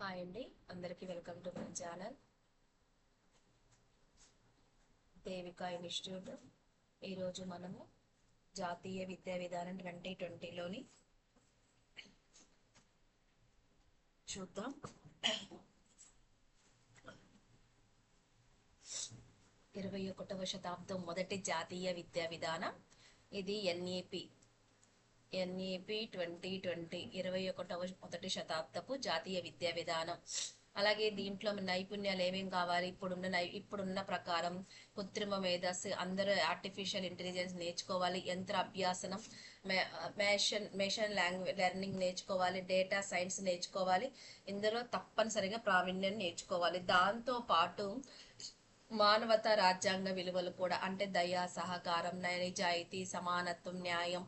Hi అండి, అందరికీ welcome to my channel Devika institute. ఈరోజు మనము జాతీయ విద్యా విధానం 2020లోని చూద్దాం. 21వ శతాబ్దం మొదటి జాతీయ విద్యా విధానం ఇది ఎన్ఈపి 2020 21వ మొదటి శతాబ్దపు జాతీయ విద్యా విధానం. అలాగే దీంట్లో నైపుణ్యాలు ఏమేమి కావాలి? ఇప్పుడున్న ప్రకారం కృత్రిమ మేధస్సు, అందరూ ఆర్టిఫిషియల్ ఇంటెలిజెన్స్ నేర్చుకోవాలి, యంత్ర అభ్యాసనం, మెషిన్ లెర్నింగ్ నేర్చుకోవాలి, డేటా సైన్స్ నేర్చుకోవాలి. ఇందులో తప్పనిసరిగా ప్రావీణ్యం నేర్చుకోవాలి. దాంతో పాటు మానవతా రాజ్యాంగ విలువలు కూడా, అంటే దయ, సహకారం, నిజాయితీ, సమానత్వం, న్యాయం,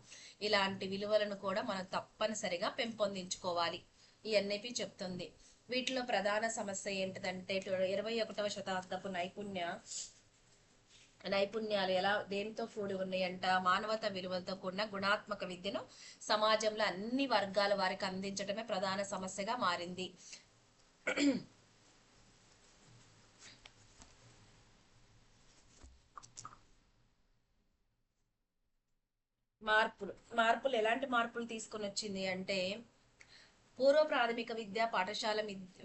ఇలాంటి విలువలను కూడా మనం తప్పనిసరిగా పెంపొందించుకోవాలి. ఈ ఎన్ఐపి చెప్తుంది. వీటిలో ప్రధాన సమస్య ఏంటిదంటే 21వ శతాబ్దపు నైపుణ్యాలు ఎలా దేనితో కూడి ఉన్నాయంట? మానవతా విలువలతో కూడిన గుణాత్మక విద్యను సమాజంలో అన్ని వర్గాల వారికి అందించడమే ప్రధాన సమస్యగా మారింది. మార్పులు ఎలాంటి మార్పులు తీసుకొని వచ్చింది అంటే, పూర్వ ప్రాథమిక విద్య, పాఠశాల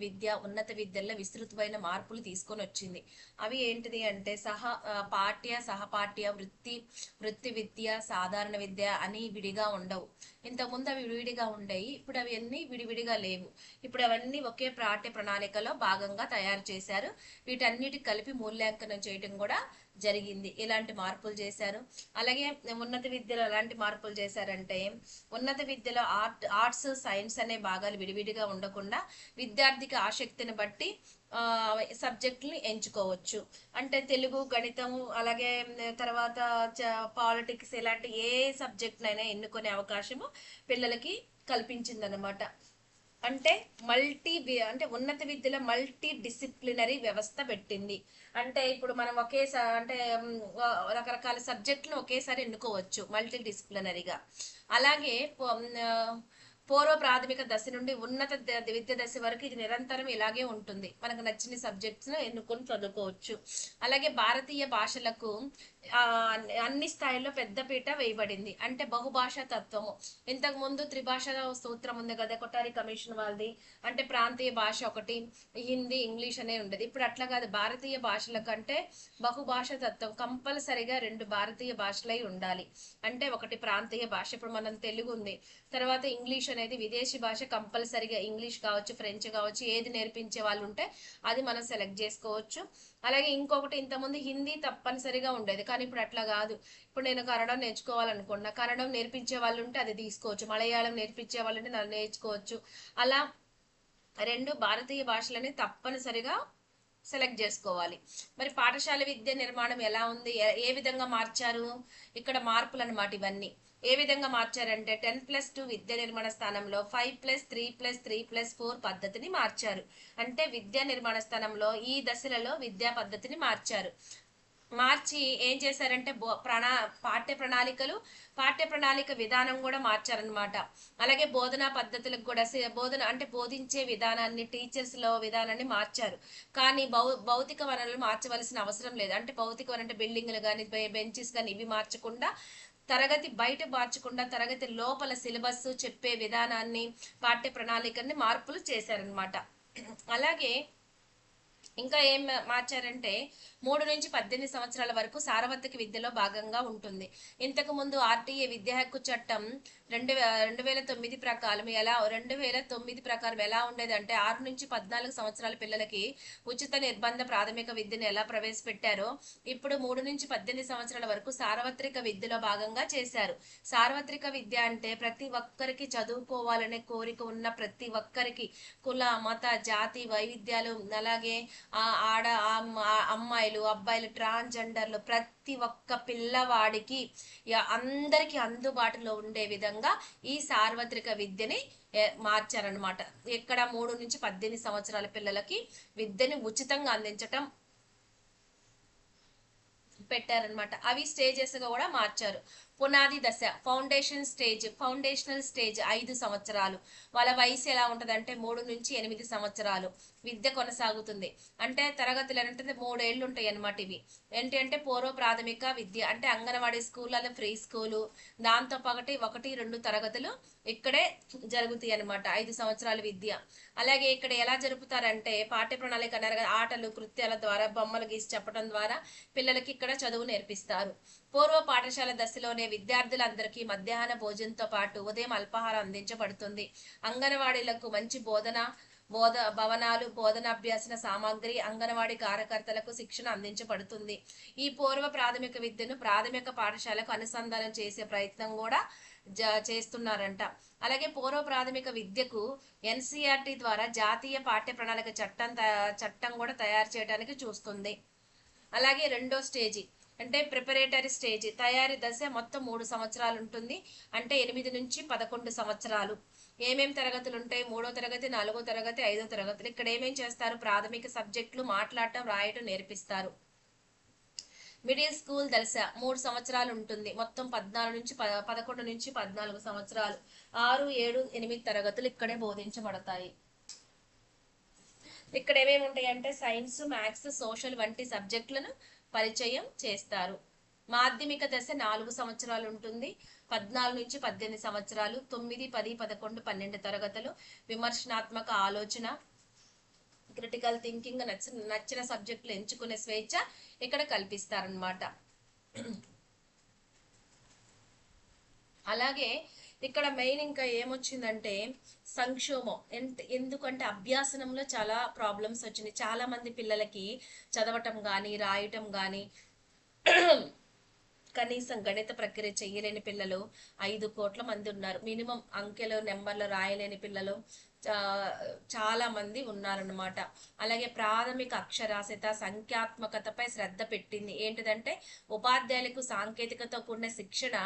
విద్య, ఉన్నత విద్యల్లో విస్తృతమైన మార్పులు తీసుకొని వచ్చింది. అవి ఏంటిది అంటే పాఠ్య, సహపాఠ్య, వృత్తి విద్య, సాధారణ విద్య అని విడిగా ఉండవు. ఇంతకుముందు అవి విడివిడిగా ఉండేవి, ఇప్పుడు అవి అన్ని విడివిడిగా లేవు. ఇప్పుడు అవన్నీ ఒకే పాఠ్య ప్రణాళికలో భాగంగా తయారు చేశారు. వీటన్నిటి కలిపి మూల్యాంకనం చేయడం కూడా జరిగింది. ఇలాంటి మార్పులు చేశారు. అలాగే ఉన్నత విద్యలో ఎలాంటి మార్పులు చేశారంటే, ఉన్నత విద్యలో ఆర్ట్స్, సైన్స్ అనే భాగాలు విడివిడిగా ఉండకుండా విద్యార్థికి ఆసక్తిని బట్టి సబ్జెక్టులు ఎంచుకోవచ్చు. అంటే తెలుగు, గణితం, అలాగే తర్వాత పాలిటిక్స్, ఇలాంటి ఏ సబ్జెక్ట్నైనా ఎన్నుకునే అవకాశము పిల్లలకి కల్పించిందనమాట. అంటే ఉన్నత విద్యలో మల్టీ డిసిప్లినరీ వ్యవస్థ పెట్టింది. అంటే ఇప్పుడు మనం అంటే రకరకాల సబ్జెక్టులు ఒకేసారి ఎన్నుకోవచ్చు మల్టీ డిసిప్లినరీగా. అలాగే పూర్వ ప్రాథమిక దశ నుండి ఉన్నత విద్య దశ వరకు ఇది నిరంతరం ఇలాగే ఉంటుంది. మనకు నచ్చిన సబ్జెక్ట్స్ ఎన్నుకొని చదువుకోవచ్చు. అలాగే భారతీయ భాషలకు అన్ని స్థాయిల్లో పెద్దపీట వేయబడింది. అంటే బహుభాషా తత్వము. ఇంతకు ముందు త్రిభాష సూత్రం ఉంది కదా, కొఠారి కమిషన్ వాళ్ళది. అంటే ప్రాంతీయ భాష ఒకటి, హిందీ, ఇంగ్లీష్ అనే ఉండేది. ఇప్పుడు అట్లా కాదు. భారతీయ భాషల కంటే బహుభాష తత్వం, కంపల్సరిగా 2 భారతీయ భాషలై ఉండాలి. అంటే ఒకటి ప్రాంతీయ భాష, ఇప్పుడు మనం తెలుగు ఉంది, తర్వాత ఇంగ్లీష్ అనేది విదేశీ భాష. కంపల్సరిగా ఇంగ్లీష్ కావచ్చు, ఫ్రెంచ్ కావచ్చు, ఏది నేర్పించే వాళ్ళు ఉంటే అది మనం సెలెక్ట్ చేసుకోవచ్చు. అలాగే ఇంకొకటి, ఇంతకుముందు హిందీ తప్పనిసరిగా ఉండేది, కానీ ఇప్పుడు అట్లా కాదు. ఇప్పుడు నేను కన్నడం నేర్చుకోవాలనుకున్నా, కన్నడం నేర్పించే వాళ్ళు ఉంటే అది తీసుకోవచ్చు, మలయాళం నేర్పించే వాళ్ళు ఉంటే నన్ను నేర్చుకోవచ్చు. అలా 2 భారతీయ భాషలని తప్పనిసరిగా సెలెక్ట్ చేసుకోవాలి. మరి పాఠశాల విద్య నిర్మాణం ఎలా ఉంది, ఏ విధంగా మార్చారు? ఇక్కడ మార్పులు అన్నమాట ఇవన్నీ. ఏ విధంగా మార్చారంటే 10+2 విద్యా నిర్మాణ స్థానంలో 5+3+3+4 పద్ధతిని మార్చారు. అంటే విద్యా నిర్మాణ స్థానంలో ఈ దశలలో విద్యా పద్ధతిని మార్చి ఏం చేశారంటే పాఠ్య ప్రణాళిక విధానం కూడా మార్చారనమాట. అలాగే బోధనా పద్ధతులకు కూడా బోధించే విధానాన్ని, టీచర్స్ లో విధానాన్ని మార్చారు. కానీ భౌతిక వనరులు మార్చవలసిన అవసరం లేదు. అంటే భౌతిక వనరు అంటే బిల్డింగ్లు కానీ, బెంచెస్ కానీ ఇవి మార్చకుండా, తరగతి బయట మార్చకుండా తరగతి లోపల సిలబస్ చెప్పే విధానాన్ని, పాఠ్య ప్రణాళికని మార్పులు చేశారనమాట. అలాగే ఇంకా ఏం మార్చారంటే 3 నుంచి 18 సంవత్సరాల వరకు సార్వత్రిక విద్యలో భాగంగా ఉంటుంది. ఇంతకు ముందు ఆర్టీఏ విద్యా హక్కు చట్టం 2009 ప్రకారం ఎలా ఉండేదంటే 6 నుంచి 14 సంవత్సరాల పిల్లలకి ఉచిత నిర్బంధ ప్రాథమిక విద్యను ఎలా ప్రవేశపెట్టారో ఇప్పుడు 3 నుంచి 18 సంవత్సరాల వరకు సార్వత్రిక విద్యలో భాగంగా చేశారు. సార్వత్రిక విద్య అంటే ప్రతి ఒక్కరికి చదువుకోవాలనే కోరిక ఉన్న ప్రతి ఒక్కరికి, కుల, మత, జాతి వైవిధ్యాలు, అలాగే అమ్మాయిలు, అబ్బాయిలు, ట్రాన్స్జెండర్లు, ప్రతి ఒక్క పిల్లవాడికి అందరికి అందుబాటులో ఉండే విధంగా ఈ సార్వత్రిక విద్యని మార్చారనమాట. ఇక్కడ 3 నుంచి 18 సంవత్సరాల పిల్లలకి విద్యని ఉచితంగా అందించటం పెట్టారనమాట. అవి స్టేజెస్ గా కూడా మార్చారు. పునాది దశ, ఫౌండేషనల్ స్టేజ్ 5 సంవత్సరాలు. వాళ్ళ వయసు ఎలా ఉంటదంటే 3 నుంచి 8 సంవత్సరాలు విద్య కొనసాగుతుంది. అంటే తరగతులు అంటే 3 ఏళ్ళు ఉంటాయి అన్నమాట. ఇవి ఏంటి అంటే పూర్వ ప్రాథమిక విద్య అంటే అంగన్వాడీ స్కూల్ అలా ఫ్రీ స్కూలు, దాంతో పాటు 1, 2 తరగతులు ఇక్కడే జరుగుతాయి అన్నమాట. 5 సంవత్సరాల విద్య. అలాగే ఇక్కడ ఎలా జరుపుతారంటే పాఠ్య ప్రణాళిక అనగా ఆటలు, కృత్యాల ద్వారా, బొమ్మలు గీసి చెప్పడం ద్వారా పిల్లలకి ఇక్కడ చదువు నేర్పిస్తారు. పూర్వ పాఠశాల దశలోనే విద్యార్థులందరికీ మధ్యాహ్న భోజనంతో పాటు ఉదయం అల్పాహారం అందించబడుతుంది. అంగన్వాడీలకు మంచి భవనాలు, బోధనాభ్యాసన సామాగ్రి, అంగన్వాడీ కార్యకర్తలకు శిక్షణ అందించబడుతుంది. ఈ పూర్వ ప్రాథమిక విద్యను ప్రాథమిక పాఠశాలకు అనుసంధానం చేసే ప్రయత్నం కూడా చేస్తున్నారంట. అలాగే పూర్వ ప్రాథమిక విద్యకు ఎన్సిఆర్టి ద్వారా జాతీయ పాఠ్య ప్రణాళిక చట్టం కూడా తయారు చేయడానికి చూస్తుంది. అలాగే రెండో స్టేజీ అంటే ప్రిపరేటరీ స్టేజ్, తయారీ దశ మొత్తం 3 సంవత్సరాలు ఉంటుంది. అంటే 8 నుంచి 11 సంవత్సరాలు. ఏమేం తరగతులు ఉంటాయి? 3వ తరగతి, 4వ తరగతి, 5వ తరగతులు. ఇక్కడ ఏమేం చేస్తారు? ప్రాథమిక సబ్జెక్టులు మాట్లాడటం, రాయటం నేర్పిస్తారు. మిడిల్ స్కూల్ దశ 3 సంవత్సరాలు ఉంటుంది. మొత్తం 11 నుంచి 14 సంవత్సరాలు. 6, 7, 8 తరగతులు ఇక్కడే బోధించబడతాయి. ఇక్కడ ఏమేమి ఉంటాయి అంటే సైన్స్, మ్యాథ్స్, సోషల్ వంటి సబ్జెక్టులను పరిచయం చేస్తారు. మాధ్యమిక దశ 4 సంవత్సరాలు ఉంటుంది. 14 నుంచి 18 సంవత్సరాలు. 9, 10, 11, 12 తరగతులు. విమర్శనాత్మక ఆలోచన, క్రిటికల్ థింకింగ్, నచ్చిన సబ్జెక్టులు ఎంచుకునే స్వేచ్ఛ ఇక్కడ కల్పిస్తారనమాట. అలాగే ఇక్కడ మెయిన్ ఇంకా ఏమొచ్చిందంటే సంక్షోభం. ఎందుకంటే అభ్యాసనంలో చాలా ప్రాబ్లమ్స్ వచ్చినాయి. చాలా మంది పిల్లలకి చదవటం కానీ రాయటం కానీ కనీసం గణిత ప్రక్రియ చేయలేని పిల్లలు 5 కోట్ల మంది ఉన్నారు. మినిమం అంకెలు నెంబర్లు రాయలేని పిల్లలు చాలా మంది ఉన్నారన్నమాట. అలాగే ప్రాథమిక అక్షరాస్యత, సంఖ్యాత్మకతపై శ్రద్ధ పెట్టింది. ఏంటిదంటే ఉపాధ్యాయులకు సాంకేతికతో కూడిన శిక్షణ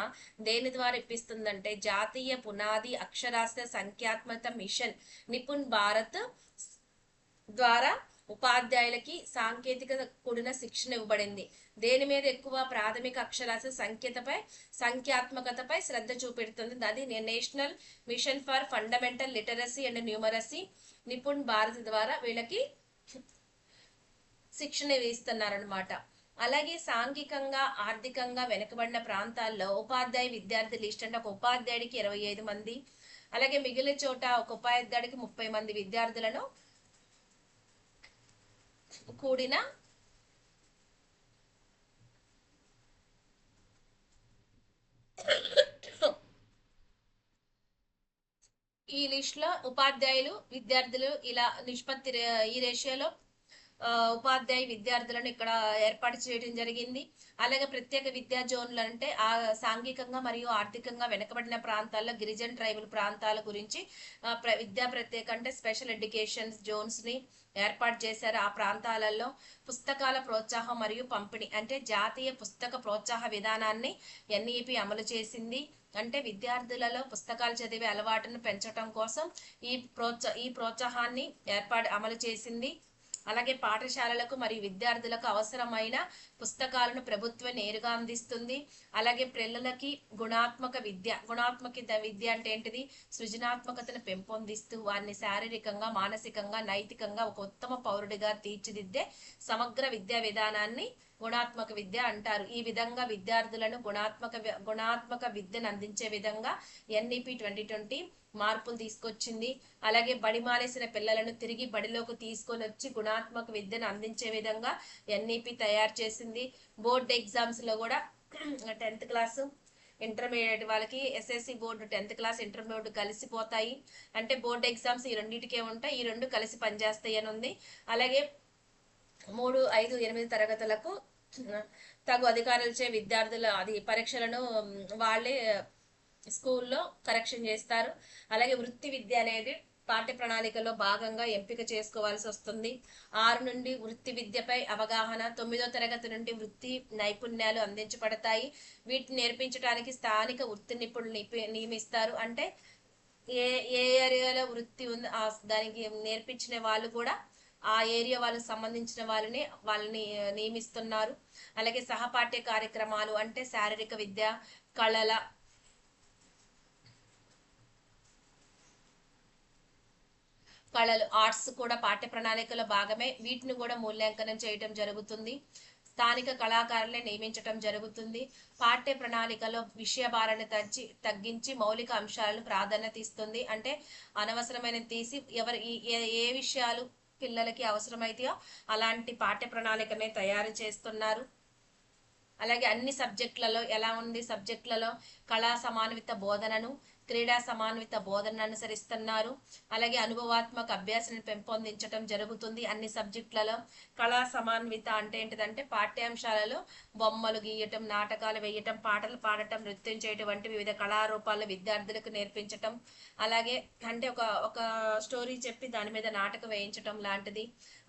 దేని ద్వారా ఇప్పిస్తుందంటే జాతీయ పునాది అక్షరాస్యత సంఖ్యాత్మక మిషన్ నిపుణ్ భారత్ ద్వారా ఉపాధ్యాయులకి సాంకేతికత కూడిన శిక్షణ ఇవ్వబడింది. దేని మీద ఎక్కువ? ప్రాథమిక అక్షరాస్యత సంఖ్యాత్మకతపై శ్రద్ధ చూపెడుతుంది. అది national mission for fundamental literacy and numeracy Nipun Bharat ద్వారా వీళ్ళకి శిక్షణ ఇస్తున్నారనమాట. అలాగే సాంఘికంగా ఆర్థికంగా వెనుకబడిన ప్రాంతాల్లో ఉపాధ్యాయ విద్యార్థి లిస్ట్ అంటే ఒక ఉపాధ్యాయుడికి 25 మంది, అలాగే మిగిలిన చోట ఒక ఉపాధ్యాయుడికి 30 మంది విద్యార్థులను కూడిన ఈ లిస్ట్ లో ఉపాధ్యాయులు విద్యార్థులు ఇలా నిష్పత్తి ఈ రేషియోలో ఉపాధ్యాయ విద్యార్థులను ఇక్కడ ఏర్పాటు చేయడం జరిగింది. అలాగే ప్రత్యేక విద్యా జోన్లు అంటే ఆ సాంఘికంగా మరియు ఆర్థికంగా వెనుకబడిన ప్రాంతాల్లో గిరిజన ట్రైబల్ ప్రాంతాల గురించి విద్యా ప్రత్యేక అంటే స్పెషల్ ఎడ్యుకేషన్ జోన్స్ ని ఏర్పాటు చేశారు. ఆ ప్రాంతాలలో పుస్తకాల ప్రోత్సాహం మరియు పంపిణీ అంటే జాతీయ పుస్తక ప్రోత్సాహ విధానాన్ని ఎన్ఈపి అమలు చేసింది. అంటే విద్యార్థులలో పుస్తకాలు చదివే అలవాటును పెంచడం కోసం ఈ ప్రోత్సాహాన్ని అమలు చేసింది. అలాగే పాఠశాలలకు మరియు విద్యార్థులకు అవసరమైన పుస్తకాలను ప్రభుత్వం నేరుగా అందిస్తుంది. అలాగే పిల్లలకి గుణాత్మక విద్య అంటే ఏంటిది? సృజనాత్మకతను పెంపొందిస్తూ వారిని శారీరకంగా, మానసికంగా, నైతికంగా ఒక ఉత్తమ పౌరుడిగా తీర్చిదిద్దే సమగ్ర విద్యా విధానాన్ని గుణాత్మక విద్య అంటారు. ఈ విధంగా విద్యార్థులను గుణాత్మక విద్యను అందించే విధంగా ఎన్ఈపి 2020 మార్పులు తీసుకొచ్చింది. అలాగే బడి మానేసిన పిల్లలను తిరిగి బడిలోకి తీసుకొని వచ్చి గుణాత్మక విద్యను అందించే విధంగా ఎన్ఈపి తయారు చేసింది. బోర్డ్ ఎగ్జామ్స్ లో కూడా 10th క్లాసు ఇంటర్మీడియట్ వాళ్ళకి SSC board 10th class intermediate కలిసిపోతాయి. అంటే బోర్డు ఎగ్జామ్స్ ఈ రెండింటికే ఉంటాయి. ఈ రెండు కలిసి పనిచేస్తాయి అని ఉంది. అలాగే 3, 5, 8 తరగతులకు తగు అధికారులచే విద్యార్థుల పరీక్షలను వాళ్ళే స్కూల్లో కరెక్షన్ చేస్తారు. అలాగే వృత్తి విద్య అనేది పాఠ్య ప్రణాళికలో భాగంగా ఎంపిక చేసుకోవాల్సి వస్తుంది. 6 నుండి వృత్తి విద్యపై అవగాహన, 9వ తరగతి నుండి వృత్తి నైపుణ్యాలు అందించబడతాయి. వీటిని నేర్పించడానికి స్థానిక వృత్తి నిపుణులు నియమిస్తారు. అంటే ఏ ఏరియాలో వృత్తి ఉంది దానికి నేర్పించిన వాళ్ళు కూడా ఆ ఏరియా వాళ్ళకి సంబంధించిన వాళ్ళని నియమిస్తున్నారు. అలాగే సహపాఠ్య కార్యక్రమాలు అంటే శారీరక విద్య, కళల కళలు ఆర్ట్స్ కూడా పాఠ్య ప్రణాళికలో భాగమే. వీటిని కూడా మూల్యాంకనం చేయటం జరుగుతుంది. స్థానిక కళాకారులే నియమించటం జరుగుతుంది. పాఠ్య ప్రణాళికలో విషయ భారాన్ని తగ్గించి మౌలిక అంశాలను ప్రాధాన్యత ఇస్తుంది. అంటే అనవసరమైన తీసి ఏ విషయాలు పిల్లలకి అవసరమైతాయో అలాంటి పాఠ్య ప్రణాళికనే తయారు చేస్తున్నారు. అలాగే అన్ని సబ్జెక్టులలో ఎలా ఉంది, సబ్జెక్టులలో కళా సమాన్విత బోధనను, క్రీడా సమాన్విత బోధనను అనుసరిస్తున్నారు. అలాగే అనుభవాత్మక అభ్యాసాన్ని పెంపొందించడం జరుగుతుంది అన్ని సబ్జెక్టులలో. కళా సమాన్విత అంటే ఏంటిదంటే పాఠ్యాంశాలలో బొమ్మలు గీయటం, నాటకాలు వేయటం, పాటలు పాడటం, నృత్యం చేయటం వంటి వివిధ కళారూపాలను విద్యార్థులకు నేర్పించటం. అలాగే అంటే ఒక స్టోరీ చెప్పి దాని మీద నాటకం వేయించటం లాంటిది.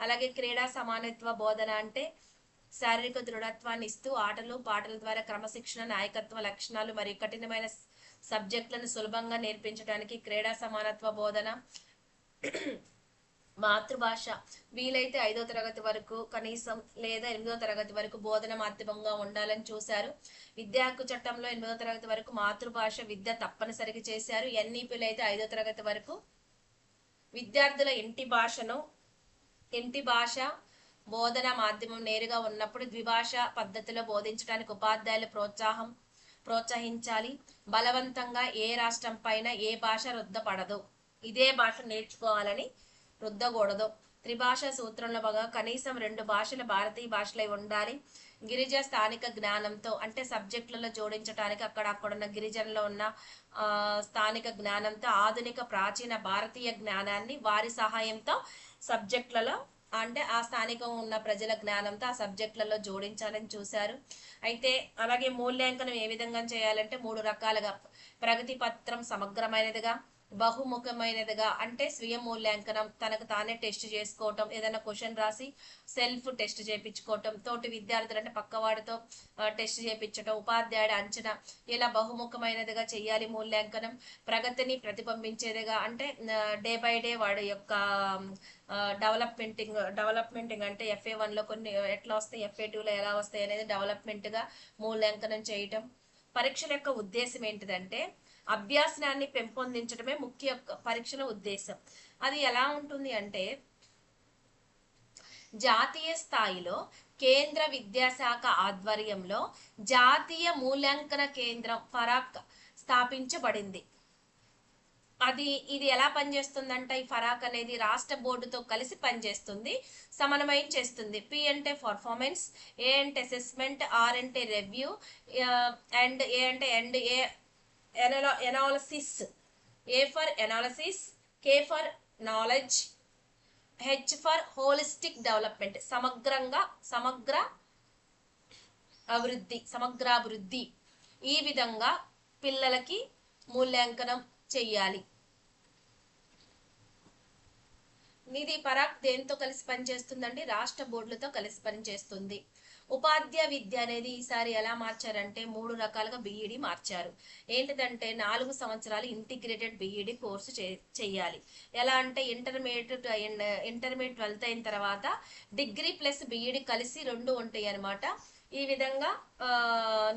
అలాగే క్రీడా సమానత్వ బోధన అంటే శారీరక దృఢత్వాన్ని ఇస్తూ ఆటలు పాటల ద్వారా క్రమశిక్షణ, నాయకత్వ లక్షణాలు మరియు కఠినమైన సబ్జెక్టులను సులభంగా నేర్పించడానికి క్రీడా సమానత్వ బోధన. మాతృభాష వీలైతే 5వ తరగతి వరకు కనీసం లేదా 8వ తరగతి వరకు బోధన మాధ్యమంగా ఉండాలని చూశారు. విద్యా హక్కు చట్టంలో 8వ తరగతి వరకు మాతృభాష విద్య తప్పనిసరిగా చేశారు. ఎన్ఈపీలో అయితే 5వ తరగతి వరకు విద్యార్థుల ఇంటి భాష బోధన మాధ్యమం నేరుగా ఉన్నప్పుడు ద్విభాష పద్ధతిలో బోధించడానికి ఉపాధ్యాయులు ప్రోత్సహించాలి. బలవంతంగా ఏ రాష్ట్రం పైన ఏ భాష రుద్దపడదు, ఇదే భాష నేర్చుకోవాలని రుద్దకూడదు. త్రిభాష సూత్రంలో బాగా కనీసం 2 భాషలు భారతీయ భాషలై ఉండాలి. గిరిజ స్థానిక జ్ఞానంతో అంటే సబ్జెక్టులలో జోడించడానికి అక్కడున్న గిరిజనలో ఉన్న స్థానిక జ్ఞానంతో ఆధునిక ప్రాచీన భారతీయ జ్ఞానాన్ని వారి సహాయంతో సబ్జెక్టులలో అంటే ఆ స్థానికం ఉన్న ప్రజల జ్ఞానంతో ఆ సబ్జెక్టులలో జోడించాలని చూశారు. అయితే అలాగే మూల్యాంకనం ఏ విధంగా చేయాలంటే 3 రకాలుగా: ప్రగతి పత్రం సమగ్రమైనదిగా, బహుముఖమైనదిగా అంటే స్వీయ మూల్యాంకనం, తనకు తానే టెస్ట్ చేసుకోవటం, ఏదైనా క్వశ్చన్ రాసి సెల్ఫ్ టెస్ట్ చేయించుకోవటం, తోటి విద్యార్థులు అంటే పక్కవాడితో టెస్ట్ చేయించటం, ఉపాధ్యాయుడు అంచనా, ఇలా బహుముఖమైనదిగా చేయాలి మూల్యాంకనం. ప్రగతిని ప్రతిబింబించేదిగా అంటే డే బై డే వాడి యొక్క డెవలప్మెంటింగ్ అంటే FA1లో కొన్ని ఎట్లా వస్తాయి, FA2లో ఎలా వస్తాయి అనేది డెవలప్మెంట్గా మూల్యాంకనం చేయటం. పరీక్షల యొక్క ఉద్దేశం ఏంటిదంటే అభ్యాసనాన్ని పెంపొందించడమే ముఖ్య పరీక్షల ఉద్దేశం. అది ఎలా ఉంటుంది అంటే జాతీయ స్థాయిలో కేంద్ర విద్యాశాఖ ఆధ్వర్యంలో జాతీయ మూల్యాంకన కేంద్రం ఫరాక్ స్థాపించబడింది. ఇది ఎలా పనిచేస్తుందంటే ఈ ఫరాక్ అనేది రాష్ట్ర బోర్డుతో కలిసి పనిచేస్తుంది, సమన్వయం చేస్తుంది. P అంటే పర్ఫార్మెన్స్, A అంటే అసెస్మెంట్, R అంటే రివ్యూ, అండ్ A అంటే analysis, A for analysis, K for knowledge, H for holistic development సమగ్రాభివృద్ధి. ఈ విధంగా పిల్లలకి మూల్యాంకనం చెయ్యాలి. ఇది పరాక్ దేంతో కలిసి పనిచేస్తుందండి? రాష్ట్ర బోర్డులతో కలిసి పనిచేస్తుంది. ఉపాధ్యాయ విద్య అనేది ఈసారి ఎలా మార్చారంటే 3 రకాలుగా BEd మార్చారు. ఏంటిదంటే 4 సంవత్సరాలు ఇంటిగ్రేటెడ్ BEd కోర్సు చెయ్యాలి. ఎలా అంటే ఇంటర్మీడియట్ 12th అయిన తర్వాత డిగ్రీ ప్లస్ BEd కలిసి 2 ఉంటాయి అన్నమాట. ఈ విధంగా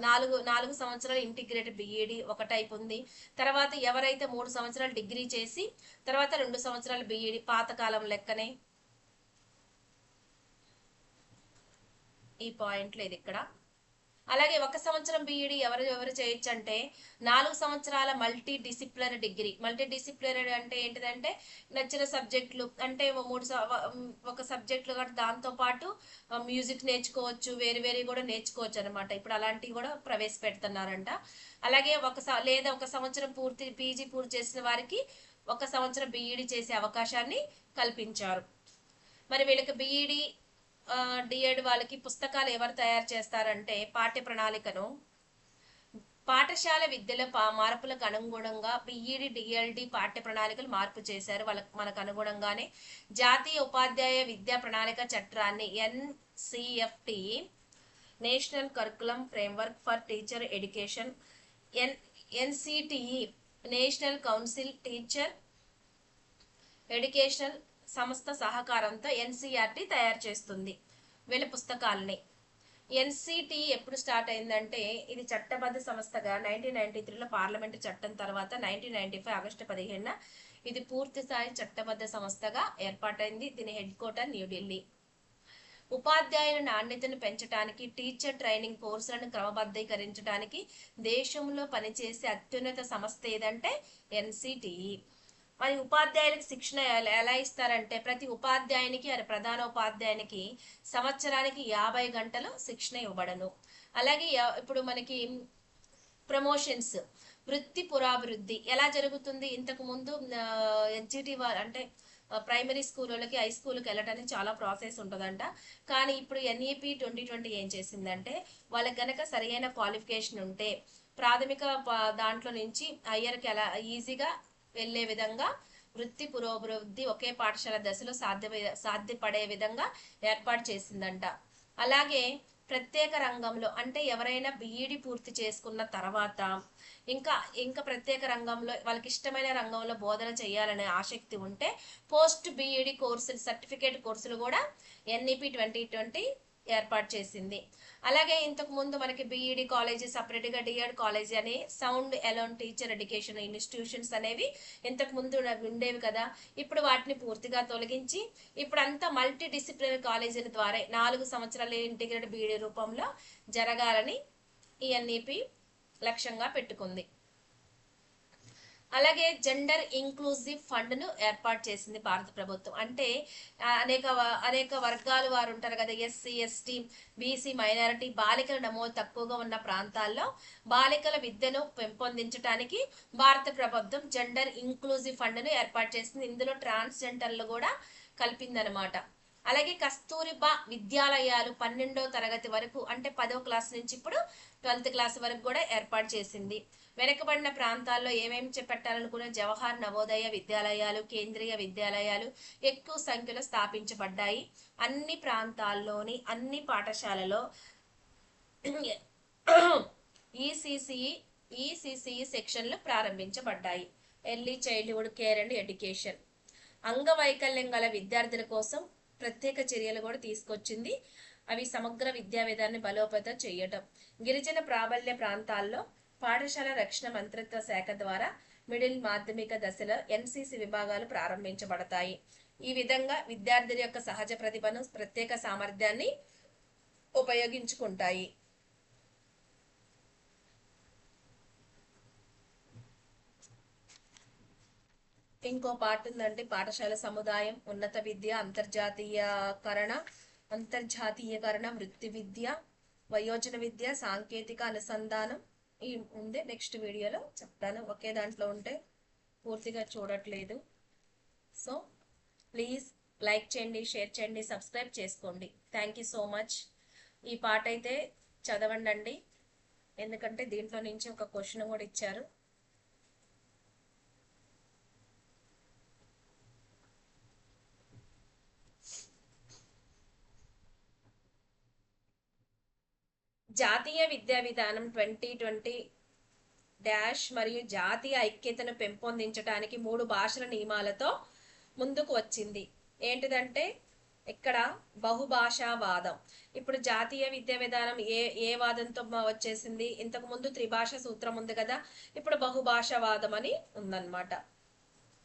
4 సంవత్సరాలు ఇంటిగ్రేటెడ్ BEd ఒక టైప్ ఉంది. తర్వాత ఎవరైతే 3 సంవత్సరాలు డిగ్రీ చేసి తర్వాత 2 సంవత్సరాలు BEd పాతకాలం లెక్కనే. ఈ పాయింట్ లేదు ఇక్కడ. అలాగే 1 సంవత్సరం BEd ఎవరు చేయొచ్చు అంటే 4 సంవత్సరాల multi disciplinary degree. Multi disciplinary అంటే ఏంటిదంటే నచ్చిన సబ్జెక్టులు అంటే ఒక సబ్జెక్టులు కూడా దాంతో పాటు మ్యూజిక్ నేర్చుకోవచ్చు, వేరు కూడా నేర్చుకోవచ్చు అనమాట. ఇప్పుడు అలాంటివి కూడా ప్రవేశపెడుతున్నారంట. అలాగే ఒక సంవత్సరం PG పూర్తి చేసిన వారికి 1 సంవత్సరం BEd చేసే అవకాశాన్ని కల్పించారు. మరి వీళ్ళకి BEd D.Ed వాళ్ళకి పుస్తకాలు ఎవరు తయారు చేస్తారంటే పాఠ్య ప్రణాళికను పాఠశాల విద్యలో మార్పులకు అనుగుణంగా BEd DLD పాఠ్య ప్రణాళికలు మార్పు చేశారు. మనకు అనుగుణంగానే జాతీయ ఉపాధ్యాయ విద్యా ప్రణాళిక చట్టాన్ని NCFT national curriculum framework for teacher education, NCTE national council teacher educational సంస్థ సహకారంతో ఎన్సిఆర్టీ తయారు చేస్తుంది వీళ్ళ పుస్తకాలని. ఎన్సిటి ఎప్పుడు స్టార్ట్ అయిందంటే ఇది చట్టబద్ధ సంస్థగా 1993లో పార్లమెంటు చట్టం తర్వాత 1995 ఆగస్టు 15న ఇది పూర్తి స్థాయి చట్టబద్ధ సంస్థగా ఏర్పాటైంది. దీని హెడ్ క్వార్టర్ న్యూఢిల్లీ. ఉపాధ్యాయుల నాణ్యతను పెంచడానికి, టీచర్ ట్రైనింగ్ కోర్సులను క్రమబద్ధీకరించడానికి దేశంలో పనిచేసే అత్యున్నత సంస్థ ఏదంటే ఎన్సిటిఈ. మరి ఉపాధ్యాయులకు శిక్షణ ఎలా ఇస్తారంటే ప్రతి ఉపాధ్యాయునికి ప్రధాన ఉపాధ్యాయునికి సంవత్సరానికి 50 గంటలు శిక్షణ ఇవ్వబడను. అలాగే ఇప్పుడు మనకి ప్రమోషన్స్, వృత్తి పురాభివృద్ధి ఎలా జరుగుతుంది? ఇంతకు ముందు ఎన్జిటి అంటే ప్రైమరీ స్కూల్ వాళ్ళకి హై స్కూల్కి వెళ్ళడానికి చాలా ప్రాసెస్ ఉంటుందంట. కానీ ఇప్పుడు ఎన్ఈపి 2020 ఏం చేసిందంటే వాళ్ళకి గనక సరైన క్వాలిఫికేషన్ ఉంటే ప్రాథమిక దాంట్లో నుంచి హయ్యర్కి ఎలా ఈజీగా వెళ్ళే విధంగా వృత్తి పురోభివృద్ధి ఒకే పాఠశాల దశలో సాధ్యపడే విధంగా ఏర్పాటు చేసిందంట. అలాగే ప్రత్యేక రంగంలో అంటే ఎవరైనా బీఈడి పూర్తి చేసుకున్న తర్వాత ఇంకా ప్రత్యేక రంగంలో వాళ్ళకి ఇష్టమైన రంగంలో బోధన చేయాలనే ఆసక్తి ఉంటే పోస్ట్ బీఈడి కోర్సులు, సర్టిఫికేట్ కోర్సులు కూడా ఎన్ఈపి 2020 ఏర్పాటు చేసింది. అలాగే ఇంతకు ముందు మనకి బీఈడి కాలేజీ సపరేట్గా, డిఎడ్ కాలేజీ అని sound alone teacher education institutions అనేవి ఇంతకు ముందు ఉండేవి కదా. ఇప్పుడు వాటిని పూర్తిగా తొలగించి ఇప్పుడంతా మల్టీ డిసిప్లినరీ కాలేజీల ద్వారా 4 సంవత్సరాల ఇంటిగ్రేటెడ్ బీఈడి రూపంలో జరగాలని ఈ ఎన్ఈపి లక్ష్యంగా పెట్టుకుంది. అలాగే జెండర్ ఇంక్లూజివ్ ఫండ్ ను ఏర్పాటు చేసింది భారత ప్రభుత్వం. అంటే అనేక వర్గాలు వారు ఉంటారు కదా, ఎస్సీ, ఎస్టీ, బీసీ, మైనారిటీ, బాలికల నమోదు తక్కువగా ఉన్న ప్రాంతాల్లో బాలికల విద్యను పెంపొందించడానికి భారత ప్రభుత్వం జెండర్ ఇంక్లూజివ్ ఫండ్ ను ఏర్పాటు చేసింది. ఇందులో ట్రాన్స్జెండర్లు కూడా కలిపిందనమాట. అలాగే కస్తూరిబా విద్యాలయాలు 12వ తరగతి వరకు అంటే 10వ క్లాస్ నుంచి ఇప్పుడు 12th క్లాస్ వరకు కూడా ఏర్పాటు చేసింది. వెనుకబడిన ప్రాంతాల్లో ఏమేమి పెట్టాలనుకునే జవహర్ నవోదయ విద్యాలయాలు, కేంద్రీయ విద్యాలయాలు ఎక్కువ సంఖ్యలో స్థాపించబడ్డాయి. అన్ని ప్రాంతాల్లోని అన్ని పాఠశాలలో ఈసీసీఈ సెక్షన్లు ప్రారంభించబడ్డాయి. Early childhood care and education. అంగవైకల్యం గల విద్యార్థుల కోసం ప్రత్యేక చర్యలు కూడా తీసుకొచ్చింది. అవి సమగ్ర విద్యా విధానాన్ని బలోపేతం చేయటం. గిరిజన ప్రాబల్య ప్రాంతాల్లో పాఠశాల రక్షణ మంత్రిత్వ శాఖ ద్వారా మిడిల్ మాధ్యమిక దశలో ఎన్సిసి విభాగాలు ప్రారంభించబడతాయి. ఈ విధంగా విద్యార్థుల యొక్క సహజ ప్రతిభను, ప్రత్యేక సామర్థ్యాన్ని ఉపయోగించుకుంటాయి. ఇంకో పార్ట్ ఉందంటే పాఠశాల సముదాయం, ఉన్నత విద్య, అంతర్జాతీయకరణ, వృత్తి విద్య, వయోజన విద్య, సాంకేతిక అనుసంధానం. ఈ ఉంది నెక్స్ట్ వీడియోలో చెప్తాను. ఒకే దాంట్లో ఉంటే పూర్తిగా చూడట్లేదు. సో ప్లీజ్ లైక్ చేయండి, షేర్ చేయండి, సబ్స్క్రైబ్ చేసుకోండి. Thank you so much. ఈ పాట అయితే చదవండి, ఎందుకంటే దీంట్లో నుంచి ఒక క్వశ్చన్ కూడా ఇచ్చారు. జాతీయ విద్యా విధానం 2020 మరియు జాతీయ ఐక్యతను పెంపొందించడానికి 3 భాషల నియమాలతో ముందుకు వచ్చింది. ఏంటిదంటే ఇక్కడ బహుభాషావాదం. ఇప్పుడు జాతీయ విద్యా విధానం ఏ వాదంతో వచ్చేసింది? ఇంతకు ముందు త్రిభాష సూత్రం ఉంది కదా, ఇప్పుడు బహుభాషావాదం అని ఉందన్నమాట.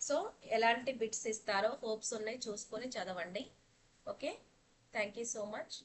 సో ఎలాంటి బిట్స్ ఇస్తారో హోప్స్ ఉన్నాయి, చూసుకొని చదవండి. Okay, thank you so much.